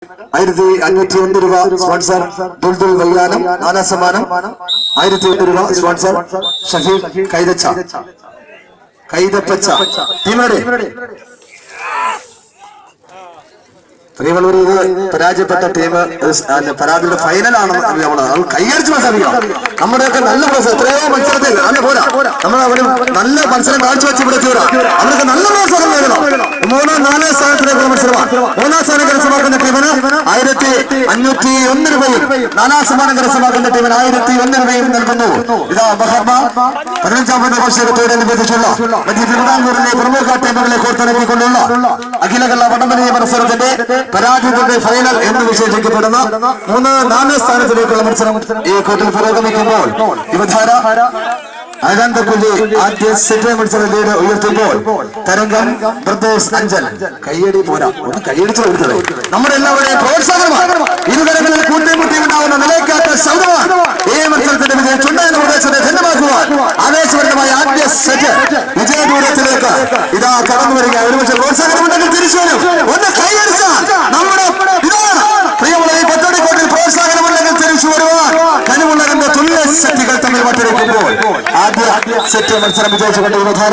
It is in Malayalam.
1501 രൂപ സ്പോൺസർ ദുൽദുൽ വയ്യാനം. നാലാം സമ്മാനം 1001 രൂപ സ്പോൺസർ ഷഫീഖ് കൈതപ്പച്ച. ടീമയുടെ പ്രിയമുള്ളവർ, ഇത് പരാജയപ്പെട്ട ടീം പരാതിയുടെ ഫൈനലാണെന്ന് നമ്മൾ കൈയടിച്ച് മനസ്സിലാക്കണം. നമ്മുടെയൊക്കെ നല്ല മത്സരം എത്രയോ മത്സരത്തിൽ അല്ല പോരാ, നമ്മൾ അവർ നല്ല മത്സരം കാഴ്ചവെച്ച് ഇവിടെ തീരാം. അവർക്ക് നല്ല മത്സരം നേടണം. 3-ാം 4-ാം സ്ഥാനത്തിലേക്കുള്ള മത്സരമാണ്. 3-ാം സ്ഥാനം കരസ്ഥമാക്കുന്ന ടീമിന് 1501 രൂപയും 4-ാം സമ്മാനം കരസ്ഥമാക്കുന്ന ടീമിന് 1001 രൂപയും നൽകുന്നു. ഇതാ മഹാത്മാ 15ാം വാർഷികത്തോടനുബന്ധിച്ചുള്ള മധ്യ തിരുവിതാംകൂറിലെ പ്രമുഖ ടീമുകളെ കോർത്തിണക്കിക്കൊണ്ടുള്ള അഖില കേരള വടംവലി മത്സരത്തിന്റെ പരാജയത്തിന്റെ ഫൈനൽ എന്ന് വിശേഷിക്കപ്പെടുന്ന 3-4 സ്ഥാനത്തിലേക്കുള്ള മത്സരം ഈ കോർട്ടിൽ പുരോഗമിക്കുമ്പോൾ യുവധാര ആകാന്തക്കുല്ലി ആദ്യ സെറ്റ് മത്സര ലീഡ് ഉയർത്തുമ്പോൾ തരംഗം ബ്രദേഴ്സ് അഞ്ചൽ. കയ്യടി പോരാ, ഒന്ന് കയ്യടിച്ചു കൊടുത്തത് നമ്മുടെ എല്ലാവരുടെയും പ്രോത്സാഹനമാണ്. ഇരുകരങ്ങളിൽ കൂട്ടിമുട്ടിയുണ്ടാവുന്ന നിലയ്ക്കാത്ത ശബ്ദമാണ് ഈ മത്സരത്തിന്റെ വിജയം. ചുണ്ടായ പ്രദേശത്തെ ധന്യമാക്കുവാൻ ആവേശപരമായ ആദ്യ സെറ്റ് വിജയദൂരത്തിലേക്ക് ഇതാ കടന്നു വരിക. ഒരുമിച്ച് പ്രോത്സാഹനമുണ്ടെങ്കിൽ തിരിച്ചു വരും. ഒന്ന് കൈയടിച്ചാൽ നമ്മുടെ ഇതാണ് പ്രിയമുള്ള ഈ പത്തോടിക്കോട്ടിൽ പ്രോത്സാഹനമുണ്ടെങ്കിൽ തിരിച്ചു വരുവാൻ കനിവുള്ളതിന്റെ തുല്യ ശക്തികൾ തമ്മിൽ മറ്റൊരുക്കുമ്പോൾ ആദ്യ സെറ്റ് മത്സരം വിജയിച്ചുകൊണ്ട് യുവധാര